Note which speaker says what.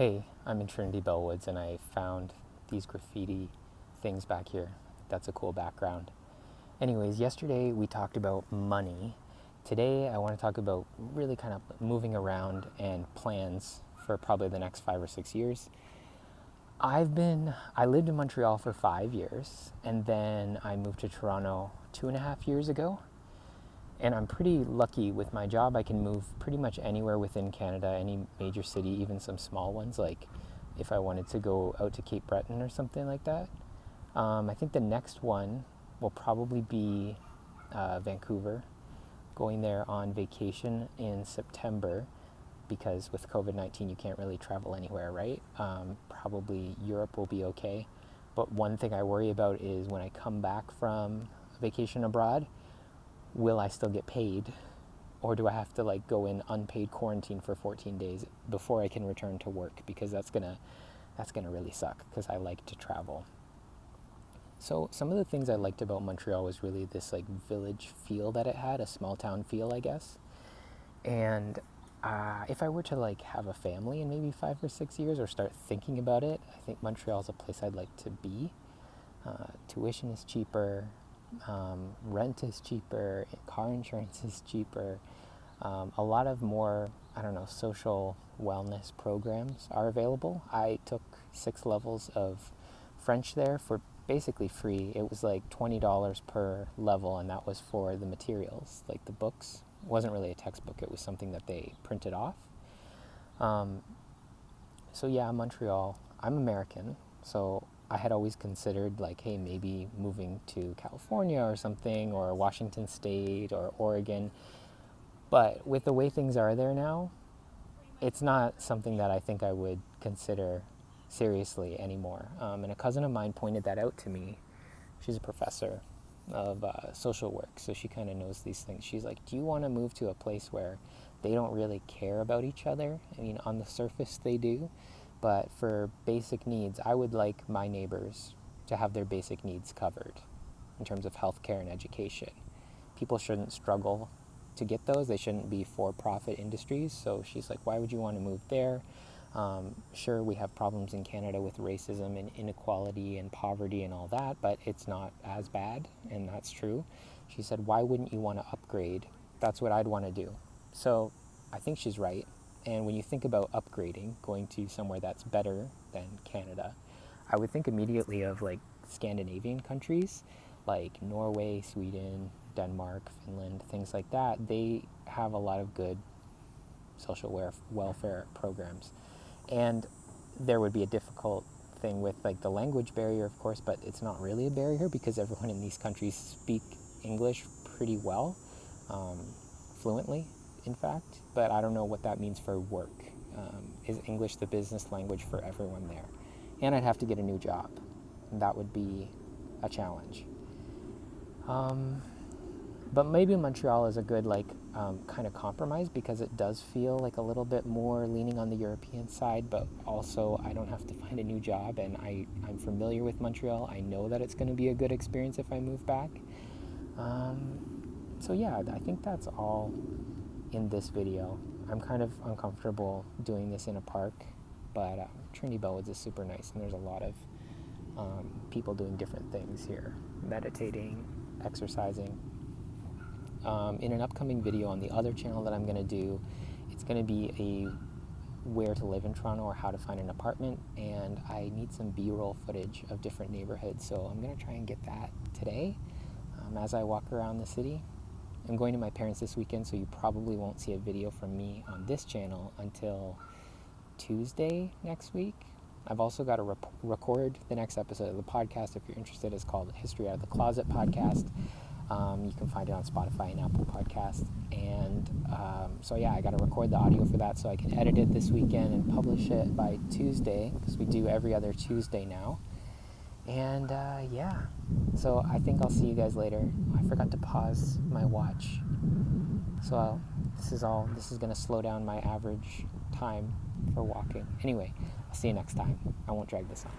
Speaker 1: Hey, I'm in Trinity Bellwoods and I found these graffiti things back here. That's a cool background. Anyways, yesterday we talked about money. Today I want to talk about really kind of moving around and plans for probably the next 5 or 6 years. I lived in Montreal for 5 years and then I moved to Toronto 2.5 years ago. And I'm pretty lucky with my job. I can move pretty much anywhere within Canada, any major city, even some small ones, like if I wanted to go out to Cape Breton or something like that. I think the next one will probably be Vancouver, going there on vacation in September, because with COVID-19 you can't really travel anywhere, right? Probably Europe will be okay. But one thing I worry about is when I come back from vacation abroad, will I still get paid, or do I have to go in unpaid quarantine for 14 days before I can return to work? Because that's gonna really suck, because I like to travel. So some of the things I liked about Montreal was really this village feel that it had, a small town feel, I guess. And if I were to have a family in maybe 5 or 6 years, or start thinking about it, I think Montreal is a place I'd like to be. Tuition is cheaper. Rent is cheaper, car insurance is cheaper. A lot of more, social wellness programs are available. I took 6 levels of French there for basically free. It was like $20 per level, and that was for the materials, like the books. It wasn't really a textbook, it was something that they printed off. So yeah, Montreal. I'm American, so I had always considered hey, maybe moving to California or something, or Washington State or Oregon. But with the way things are there now, it's not something that I think I would consider seriously anymore. And a cousin of mine pointed that out to me. She's a professor of social work, so she kind of knows these things. She's like, do you want to move to a place where they don't really care about each other? I mean, on the surface they do, but for basic needs, I would like my neighbors to have their basic needs covered in terms of healthcare and education. People shouldn't struggle to get those. They shouldn't be for-profit industries. So she's like, why would you want to move there? Sure, we have problems in Canada with racism and inequality and poverty and all that, but it's not as bad, and that's true. She said, why wouldn't you want to upgrade? That's what I'd want to do. So I think she's right. And when you think about upgrading, going to somewhere that's better than Canada, I would think immediately of Scandinavian countries like Norway, Sweden, Denmark, Finland, things like that. They have a lot of good social welfare programs. And there would be a difficult thing with the language barrier, of course, but it's not really a barrier because everyone in these countries speak English pretty well, fluently, in fact. But I don't know what that means for work. Is English the business language for everyone there? And I'd have to get a new job. And that would be a challenge. But maybe Montreal is a good kind of compromise, because it does feel a little bit more leaning on the European side, but also I don't have to find a new job, and I'm familiar with Montreal. I know that it's going to be a good experience if I move back. So yeah, I think that's all in this video. I'm kind of uncomfortable doing this in a park, but Trinity Bellwoods is super nice, and there's a lot of people doing different things here, meditating, exercising. In an upcoming video on the other channel that I'm going to do, it's going to be a where to live in Toronto, or how to find an apartment, and I need some B-roll footage of different neighborhoods, so I'm going to try and get that today as I walk around the city. I'm going to my parents this weekend, so you probably won't see a video from me on this channel until Tuesday next week. I've also got to record the next episode of the podcast. If you're interested, it's called History Out of the Closet Podcast. You can find it on Spotify and Apple Podcasts. And so yeah, I got to record the audio for that so I can edit it this weekend and publish it by Tuesday, because we do every other Tuesday now. And yeah, so I think I'll see you guys later. I forgot to pause my watch. So this is going to slow down my average time for walking. Anyway, I'll see you next time. I won't drag this on.